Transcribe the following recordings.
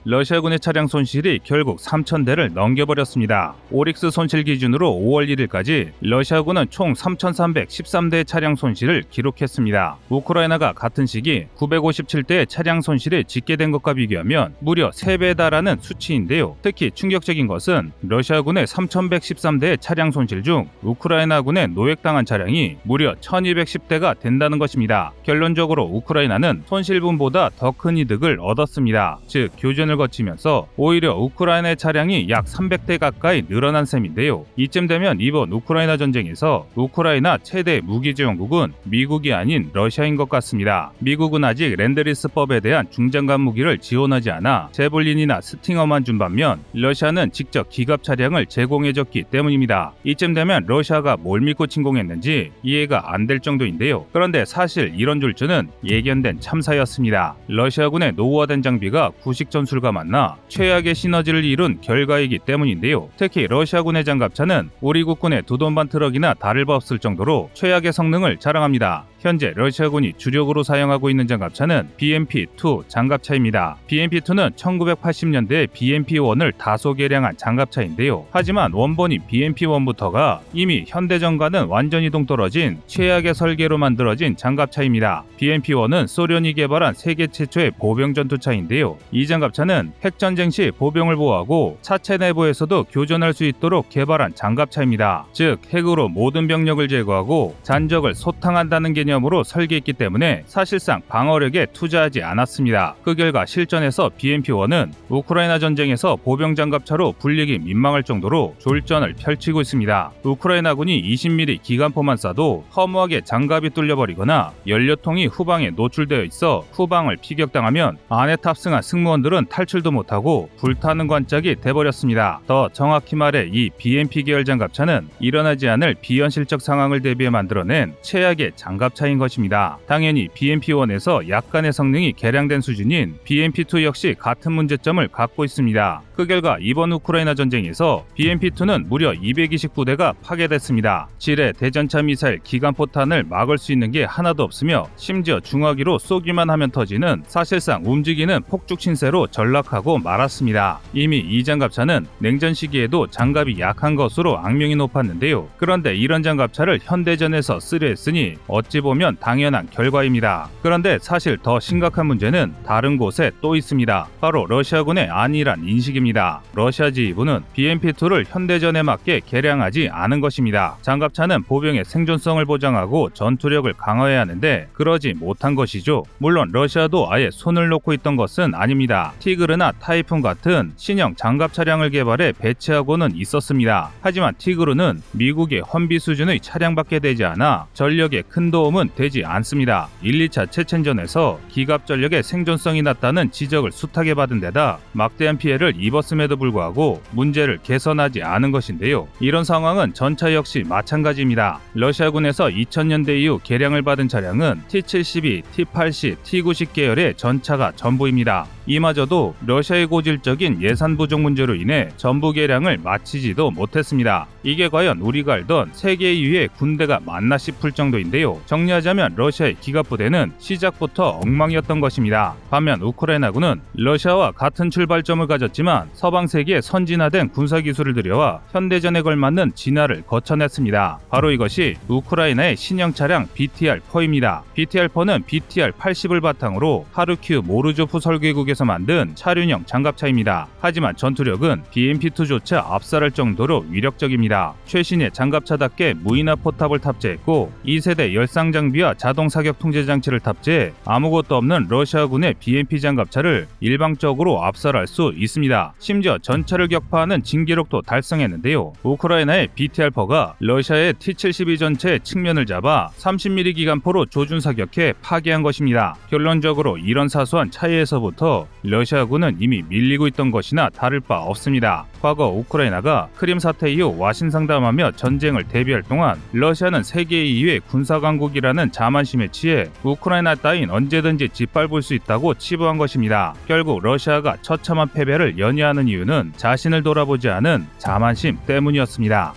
러시아군의 차량 손실이 결국 3,000대를 넘겨버렸습니다. 오릭스 손실 기준으로 5월 1일까지 러시아군은 총 3,313대의 차량 손실을 기록했습니다. 우크라이나가 같은 시기 957대의 차량 손실이 집계된 것과 비교하면 무려 3배에 달하는 수치인데요. 특히 충격적인 것은 러시아군의 3,113대의 차량 손실 중 우크라이나군의 노획당한 차량이 무려 1,210대가 된다는 것입니다. 결론적으로 우크라이나는 손실분보다 더 큰 이득을 얻었습니다. 즉 교전을 거치면서 오히려 우크라이나의 차량이 약 300대 가까이 늘어난 셈인데요. 이쯤 되면 이번 우크라이나 전쟁에서 우크라이나 최대 무기지원국은 미국이 아닌 러시아인 것 같습니다. 미국은 아직 렌드리스법에 대한 중장갑 무기를 지원하지 않아 제블린이나 스팅어만 준 반면 러시아는 직접 기갑 차량을 제공해줬기 때문입니다. 이쯤 되면 러시아가 뭘 믿고 침공했는지 이해가 안 될 정도인데요. 그런데 사실 이런 줄줄은 예견된 참사였습니다. 러시아군의 노후화된 장비가 구식 전술과 만나 최악의 시너지를 이룬 결과이기 때문인데요. 특히 러시아군의 장갑차는 우리 국군의 두 돈반 트럭이나 다를 바 없을 정도로 최악의 성능을 자랑합니다. 현재 러시아군이 주력으로 사용하고 있는 장갑차는 BMP-2 장갑차입니다. BMP-2는 1980년대 BMP-1을 다소 개량한 장갑차인데요. 하지만 원본인 BMP-1부터가 이미 현대전과는 완전히 동떨어진 최악의 설계로 만들어진 장갑차입니다. BMP-1은 소련이 개발한 세계 최초의 보병 전투차인데요. 이 장갑차는 핵전쟁 시 보병을 보호하고 차체 내부에서도 교전할 수 있도록 개발한 장갑차입니다. 즉 핵으로 모든 병력을 제거하고 잔적을 소탕한다는 개념으로 설계했기 때문에 사실상 방어력에 투자하지 않았습니다. 그 결과 실전에서 BMP-1은 우크라이나 전쟁에서 보병 장갑차로 불리기 민망할 정도로 졸전을 펼치고 있습니다. 우크라이나군이 20mm 기관포만 쏴도 허무하게 장갑이 뚫려버리거나 연료통이 후방에 노출되어 있어 후방을 피격당하면 안에 탑승한 승무원들은 탈출도 못하고 불타는 관짝이 돼버렸습니다. 더 정확히 말해 이 BMP 계열 장갑차는 일어나지 않을 비현실적 상황을 대비해 만들어낸 최악의 장갑차인 것입니다. 당연히 BMP-1에서 약간의 성능이 개량된 수준인 BMP-2 역시 같은 문제점을 갖고 있습니다. 그 결과 이번 우크라이나 전쟁에서 BMP-2는 무려 229대가 파괴됐습니다. 지뢰, 대전차 미사일, 기관포탄을 막을 수 있는 게 하나도 없으며 심지어 중화기로 쏘기만 하면 터지는 사실상 움직이는 폭죽 신세로 전락하고 말았습니다. 이미 이 장갑차는 냉전 시기에도 장갑이 약한 것으로 악명이 높았는데요. 그런데 이런 장갑차를 현대전에서 쓰려 했으니 어찌 보면 당연한 결과입니다. 그런데 사실 더 심각한 문제는 다른 곳에 또 있습니다. 바로 러시아군의 안일한 인식입니다. 러시아 지휘부는 BMP-2를 현대전에 맞게 개량하지 않은 것입니다. 장갑차는 보병의 생존성을 보장하고 전투력을 강화해야 하는데 그러지 못한 것이죠. 물론 러시아도 아예 손을 놓고 있던 것은 아닙니다. 티그르나 타이푼 같은 신형 장갑 차량을 개발해 배치하고는 있었습니다. 하지만 티그르는 미국의 헌비 수준의 차량밖에 되지 않아 전력에 큰 도움은 되지 않습니다. 1, 2차 체첸전에서 기갑 전력의 생존성이 낮다는 지적을 숱하게 받은 데다 막대한 피해를 입었음에도 불구하고 문제를 개선하지 않은 것인데요. 이런 상황은 전차 역시 마찬가지입니다. 러시아군에서 2000년대 이후 개량을 받은 차량은 T-72, T-80, T-90 계열의 전차가 전부입니다. 이마저도 러시아의 고질적인 예산 부족 문제로 인해 전부 개량을 마치지도 못했습니다. 이게 과연 우리가 알던 세계 2위의 군대가 맞나 싶을 정도인데요. 정리하자면 러시아의 기갑부대는 시작부터 엉망이었던 것입니다. 반면 우크라이나군은 러시아와 같은 출발점을 가졌지만 서방 세계에 선진화된 군사기술을 들여와 현대전에 걸맞는 진화를 거쳐냈습니다. 바로 이것이 우크라이나의 신형 차량 BTR-4입니다. BTR-4는 BTR-80을 바탕으로 하르큐 모르조프 설계국에서 만든 차륜형 장갑차입니다. 하지만 전투력은 BMP-2조차 압살할 정도로 위력적입니다. 최신의 장갑차답게 무인화 포탑을 탑재했고 2세대 열상 장비와 자동 사격 통제 장치를 탑재해 아무것도 없는 러시아군의 BMP 장갑차를 일방적으로 압살할 수 있습니다. 심지어 전차를 격파하는 진기록도 달성했는데요. 우크라이나의 BTR-4가 러시아의 T-72 전체의 측면을 잡아 30mm 기관포로 조준 사격해 파괴한 것입니다. 결론적으로 이런 사소한 차이에서부터 러시아군은 이미 밀리고 있던 것이나 다를 바 없습니다. 과거 우크라이나가 크림 사태 이후 와신상담하며 전쟁을 대비할 동안 러시아는 세계 2위의 군사강국이라는 자만심에 취해 우크라이나 따윈 언제든지 짓밟을 수 있다고 치부한 것입니다. 결국 러시아가 처참한 패배를 연이하는 이유는 자신을 돌아보지 않은 자만심 때문이었습니다.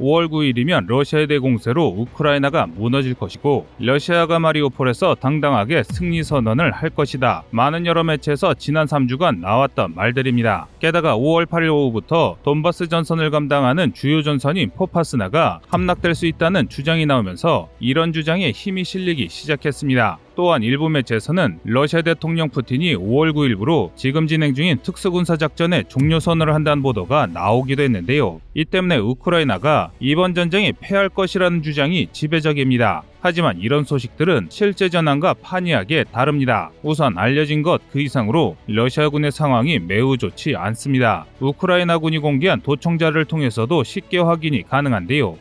5월 9일이면 러시아에 대해 공세로 우크라이나가 무너질 것이고 러시아가 마리우폴에서 당당하게 승리 선언을 할 것이다. 많은 여러 매체에서 지난 3주간 나왔던 말들입니다. 게다가 5월 8일 오후부터 돈바스 전선을 감당하는 주요 전선인 포파스나가 함락될 수 있다는 주장이 나오면서 이런 주장에 힘이 실리기 시작했습니다. 또한 일부 매체에서는 러시아 대통령 푸틴이 5월 9일부로 지금 진행 중인 특수군사작전의 종료 선언을 한다는 보도가 나오기도 했는데요. 이 때문에 우크라이나가 이번 전쟁에 패할 것이라는 주장이 지배적입니다. 하지만 이런 소식들은 실제 전황과 판이하게 다릅니다. 우선 알려진 것 그 이상으로 러시아군의 상황이 매우 좋지 않습니다. 우크라이나군이 공개한 도청자를 통해서도 쉽게 확인이 가능한데요.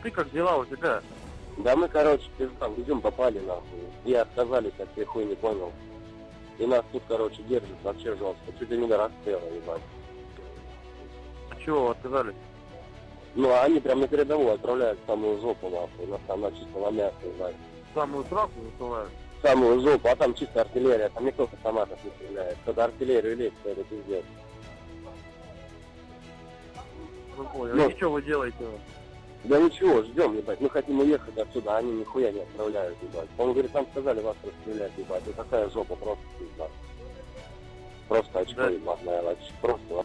Да мы, короче, пиздам, идем попали нахуй. И отказались от всей хуйни, понял? И нас тут, короче, держат вообще жестко. Чуть ли не до расстрела, ебать. А чего отказались? Ну, они прям на передовую отправляют в самую жопу, нахуй. Нас там на чисто на мясо, ебать. В самую сраку засылают? В самую жопу, а там чисто артиллерия. Там никто с автоматов не стреляет. Когда артиллерию лезет, то это пиздец. Ну, понял. И что вы делаете? Да ничего, ждем, ебать. Мы хотим уехать отсюда, а они нихуя не отправляют, ебать. Он говорит, там сказали вас расстрелять, ебать. Вот такая жопа просто, ебать. Просто очко, ебатная, просто.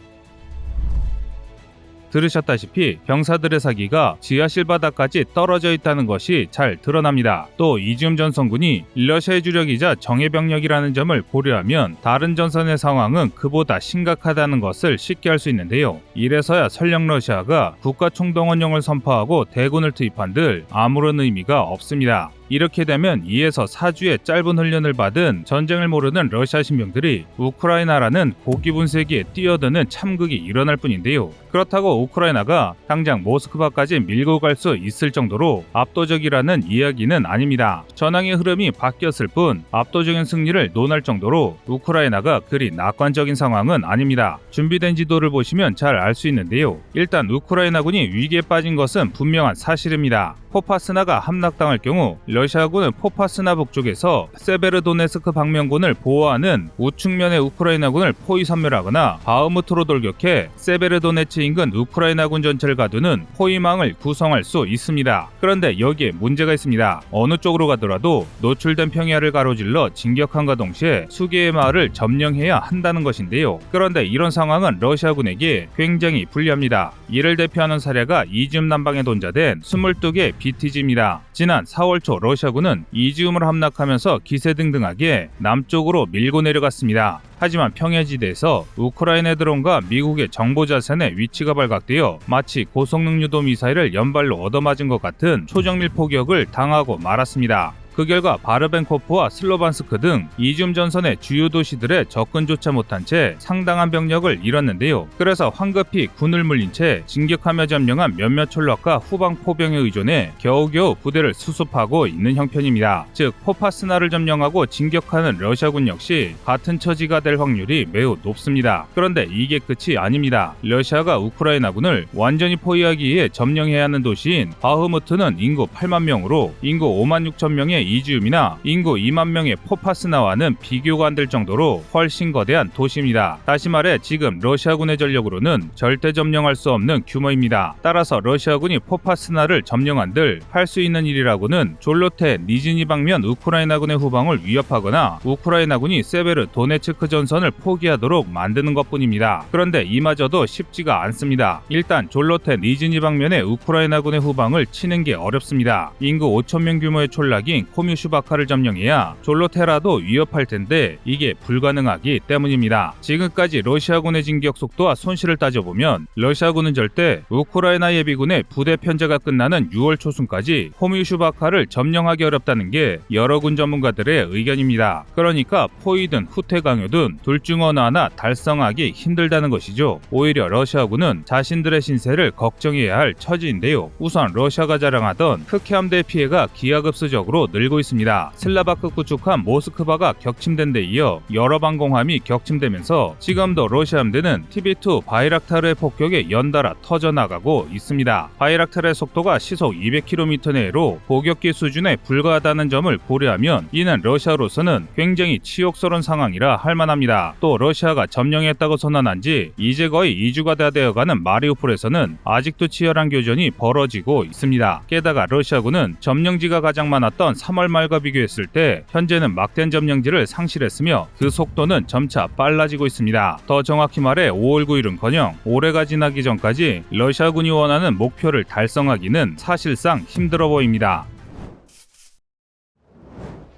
들으셨다시피 병사들의 사기가 지하실 바닥까지 떨어져 있다는 것이 잘 드러납니다. 또 이지움 전선군이 러시아의 주력이자 정예병력이라는 점을 고려하면 다른 전선의 상황은 그보다 심각하다는 것을 쉽게 알 수 있는데요. 이래서야 설령 러시아가 국가총동원령을 선포하고 대군을 투입한들 아무런 의미가 없습니다. 이렇게 되면 2에서 4주의 짧은 훈련을 받은 전쟁을 모르는 러시아 신병들이 우크라이나라는 고기 분쇄기에 뛰어드는 참극이 일어날 뿐인데요. 그렇다고 우크라이나가 당장 모스크바까지 밀고 갈 수 있을 정도로 압도적이라는 이야기는 아닙니다. 전황의 흐름이 바뀌었을 뿐 압도적인 승리를 논할 정도로 우크라이나가 그리 낙관적인 상황은 아닙니다. 준비된 지도를 보시면 잘 알 수 있는데요. 일단 우크라이나군이 위기에 빠진 것은 분명한 사실입니다. 포파스나가 함락당할 경우 러시아군은 포파스나 북쪽에서 세베르도네스크 방면군을 보호하는 우측면의 우크라이나군을 포위 섬멸하거나 바흐무트로 돌격해 세베르도네츠 인근 우크라이나군 전체를 가두는 포위망을 구성할 수 있습니다. 그런데 여기에 문제가 있습니다. 어느 쪽으로 가더라도 노출된 평야를 가로질러 진격함과 동시에 수개의 마을을 점령해야 한다는 것인데요. 그런데 이런 상황은 러시아군에게 굉장히 불리합니다. 이를 대표하는 사례가 이지움 남방에 돈자된 22개 BTG입니다. 지난 4월 초 러시아군은 이지움을 함락하면서 기세등등하게 남쪽으로 밀고 내려갔습니다. 하지만 평야지대에서 우크라이나 드론과 미국의 정보자산의 위치가 발각되어 마치 고성능 유도 미사일을 연발로 얻어맞은 것 같은 초정밀 포격을 당하고 말았습니다. 그 결과 바르벤코프와 슬로반스크 등 이지움 전선의 주요 도시들에 접근조차 못한 채 상당한 병력을 잃었는데요. 그래서 황급히 군을 물린 채 진격하며 점령한 몇몇 촌락과 후방 포병에 의존해 겨우겨우 부대를 수습하고 있는 형편입니다. 즉 포파스나를 점령하고 진격하는 러시아군 역시 같은 처지가 될 확률이 매우 높습니다. 그런데 이게 끝이 아닙니다. 러시아가 우크라이나군을 완전히 포위하기 위해 점령해야 하는 도시인 바흐무트는 인구 8만 명으로 인구 5만 6천 명의 이지움이나 인구 2만 명의 포파스나와는 비교가 안 될 정도로 훨씬 거대한 도시입니다. 다시 말해 지금 러시아군의 전력으로는 절대 점령할 수 없는 규모입니다. 따라서 러시아군이 포파스나를 점령한들 할 수 있는 일이라고는 졸로테 니즈니 방면 우크라이나군의 후방을 위협하거나 우크라이나군이 세베르 도네츠크 전선을 포기하도록 만드는 것뿐입니다. 그런데 이마저도 쉽지가 않습니다. 일단 졸로테 니즈니 방면의 우크라이나군의 후방을 치는 게 어렵습니다. 인구 5천 명 규모의 촌락인 코뮤슈바카를 점령해야 졸로테라도 위협할 텐데 이게 불가능하기 때문입니다. 지금까지 러시아군의 진격 속도와 손실을 따져보면 러시아군은 절대 우크라이나 예비군의 부대 편제가 끝나는 6월 초순까지 코뮤슈바카를 점령하기 어렵다는 게 여러 군 전문가들의 의견입니다. 그러니까 포위든 후퇴 강요든 둘 중 어느 하나 달성하기 힘들다는 것이죠. 오히려 러시아군은 자신들의 신세를 걱정해야 할 처지인데요. 우선 러시아가 자랑하던 흑해함대 피해가 기하급수적으로 늘 늘고 있습니다. 슬라바크 구축함 모스크바가 격침된 데 이어 여러 방공함이 격침되면서 지금도 러시아 함대는 TB2 바이락타르의 폭격에 연달아 터져나가고 있습니다. 바이락타르의 속도가 시속 200km 내로 포격기 수준에 불과하다는 점을 고려하면 이는 러시아로서는 굉장히 치욕스러운 상황이라 할 만합니다. 또 러시아가 점령했다고 선언한 지 이제 거의 2주가 다 되어가는 마리우폴에서는 아직도 치열한 교전이 벌어지고 있습니다. 게다가 러시아군은 점령지가 가장 많았던 3월 말과 비교했을 때 현재는 막대한 점령지를 상실했으며 그 속도는 점차 빨라지고 있습니다. 더 정확히 말해 5월 9일은커녕 올해가 지나기 전까지 러시아군이 원하는 목표를 달성하기는 사실상 힘들어 보입니다.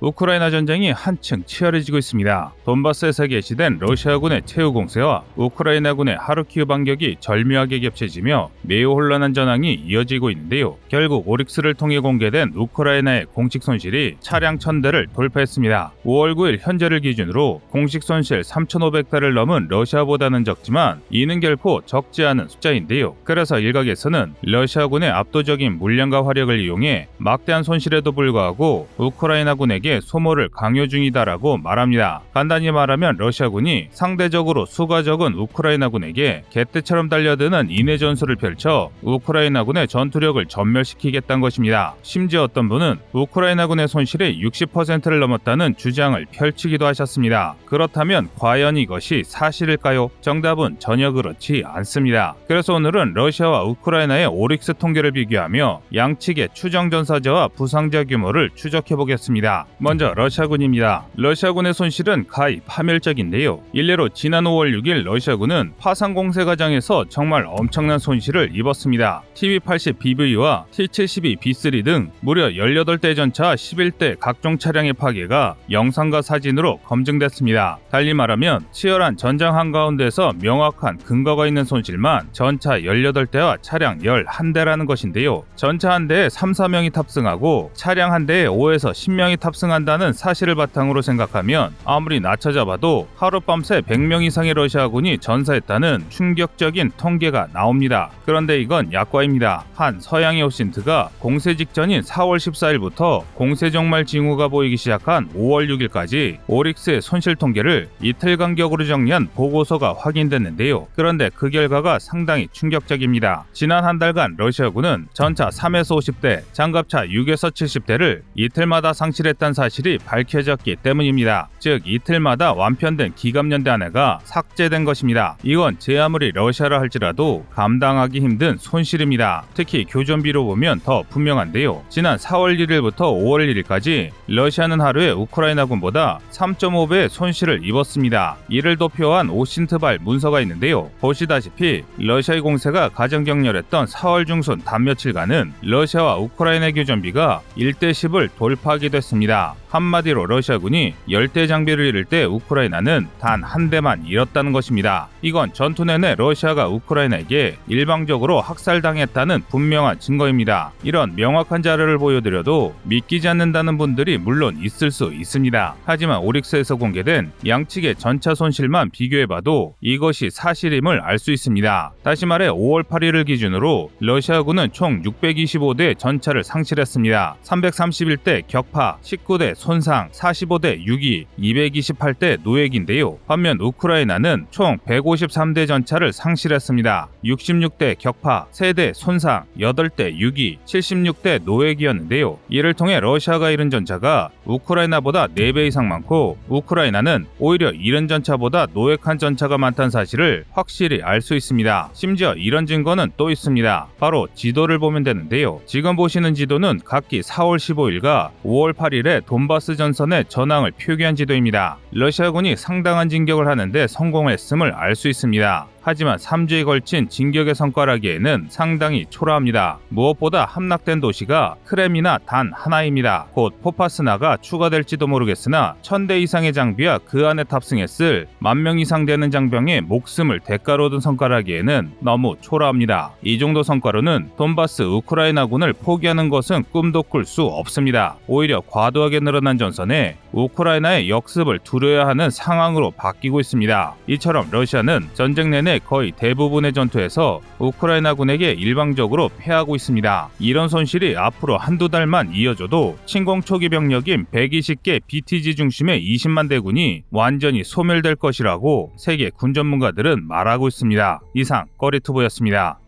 우크라이나 전쟁이 한층 치열해지고 있습니다. 돈바스에서 개시된 러시아군의 최후 공세와 우크라이나군의 하르키우 반격이 절묘하게 겹쳐지며 매우 혼란한 전황이 이어지고 있는데요. 결국 오릭스를 통해 공개된 우크라이나의 공식 손실이 차량 1000대를 돌파했습니다. 5월 9일 현재를 기준으로 공식 손실 3500대를 넘은 러시아보다는 적지만 이는 결코 적지 않은 숫자인데요. 그래서 일각에서는 러시아군의 압도적인 물량과 화력을 이용해 막대한 손실에도 불구하고 우크라이나군에게 소모를 강요 중이다라고 말합니다. 간단히 말하면 러시아군이 상대적으로 수가 적은 우크라이나군에게 개떼처럼 달려드는 인해 전술을 펼쳐 우크라이나군의 전투력을 전멸시키겠다는 것입니다. 심지어 어떤 분은 우크라이나군의 손실이 60%를 넘었다는 주장을 펼치기도 하셨습니다. 그렇다면 과연 이것이 사실일까요? 정답은 전혀 그렇지 않습니다. 그래서 오늘은 러시아와 우크라이나의 오릭스 통계를 비교하며 양측의 추정 전사자와 부상자 규모를 추적해 보겠습니다. 먼저 러시아군입니다. 러시아군의 손실은 가히 파멸적인데요. 일례로 지난 5월 6일 러시아군은 파상 공세 과정에서 정말 엄청난 손실을 입었습니다. TB-80BV와 T-72B3 등 무려 18대 전차 11대 각종 차량의 파괴가 영상과 사진으로 검증됐습니다. 달리 말하면 치열한 전장 한가운데서 명확한 근거가 있는 손실만 전차 18대와 차량 11대라는 것인데요. 전차 한 대에 3, 4명이 탑승하고 차량 한 대에 5에서 10명이 탑승한다는 사실을 바탕으로 생각하면 아무리 낮춰잡아도 하룻밤새 100명 이상의 러시아군이 전사했다는 충격적인 통계가 나옵니다. 그런데 이건 약과입니다. 한 서양의 오신트가 공세 직전인 4월 14일부터 공세 종말 징후가 보이기 시작한 5월 6일까지 오릭스의 손실 통계를 이틀 간격으로 정리한 보고서가 확인됐는데요. 그런데 그 결과가 상당히 충격적입니다. 지난 한 달간 러시아군은 전차 3에서 50대, 장갑차 6에서 70대를 이틀마다 상실했다는 사실이 밝혀졌기 때문입니다. 즉 이틀마다 완편된 기갑연대 하나가 삭제된 것입니다. 이건 제 아무리 러시아라 할지라도 감당하기 힘든 손실입니다. 특히 교전비로 보면 더 분명한데요. 지난 4월 1일부터 5월 1일까지 러시아는 하루에 우크라이나군보다 3.5배의 손실을 입었습니다. 이를 도표한 오신트발 문서가 있는데요. 보시다시피 러시아의 공세가 가장 격렬했던 4월 중순 단 며칠간은 러시아와 우크라이나 교전비가 1대10을 돌파하기도 했습니다. 한마디로 러시아군이 10대 장비를 잃을 때 우크라이나는 단 한 대만 잃었다는 것입니다. 이건 전투 내내 러시아가 우크라이나에게 일방적으로 학살당했다는 분명한 증거입니다. 이런 명확한 자료를 보여드려도 믿기지 않는다는 분들이 물론 있을 수 있습니다. 하지만 오릭스에서 공개된 양측의 전차 손실만 비교해봐도 이것이 사실임을 알 수 있습니다. 다시 말해 5월 8일을 기준으로 러시아군은 총 625대 전차를 상실했습니다. 331대 격파, 19대 손상, 45대 유기, 228대 노획인데요. 반면 우크라이나는 총 153대 전차를 상실했습니다. 66대 격파, 3대 손상, 8대 유기, 76대 노획이었는데요. 이를 통해 러시아가 잃은 전차가 우크라이나보다 4배 이상 많고 우크라이나는 오히려 잃은 전차보다 노획한 전차가 많다는 사실을 확실히 알 수 있습니다. 심지어 이런 증거는 또 있습니다. 바로 지도를 보면 되는데요. 지금 보시는 지도는 각기 4월 15일과 5월 8일에 돈바스 전선의 전황을 표기한 지도입니다. 러시아군이 상당한 진격을 하는데 성공했음을 알 수 있습니다. 하지만 3주에 걸친 진격의 성과라기에는 상당히 초라합니다. 무엇보다 함락된 도시가 크렘이나 단 하나입니다. 곧 포파스나가 추가될지도 모르겠으나 1000대 이상의 장비와 그 안에 탑승했을 10,000명 이상 되는 장병의 목숨을 대가로 둔 성과라기에는 너무 초라합니다. 이 정도 성과로는 돈바스 우크라이나군을 포기하는 것은 꿈도 꿀 수 없습니다. 오히려 과도하게 늘어난 전선에 우크라이나의 역습을 두려워야 하는 상황으로 바뀌고 있습니다. 이처럼 러시아는 전쟁 내내 내내 거의 대부분의 전투에서 우크라이나군에게 일방적으로 패하고 있습니다. 이런 손실이 앞으로 한두 달만 이어져도 침공 초기 병력인 120개 BTG 중심의 20만 대군이 완전히 소멸될 것이라고 세계 군 전문가들은 말하고 있습니다. 이상 꺼리투브였습니다.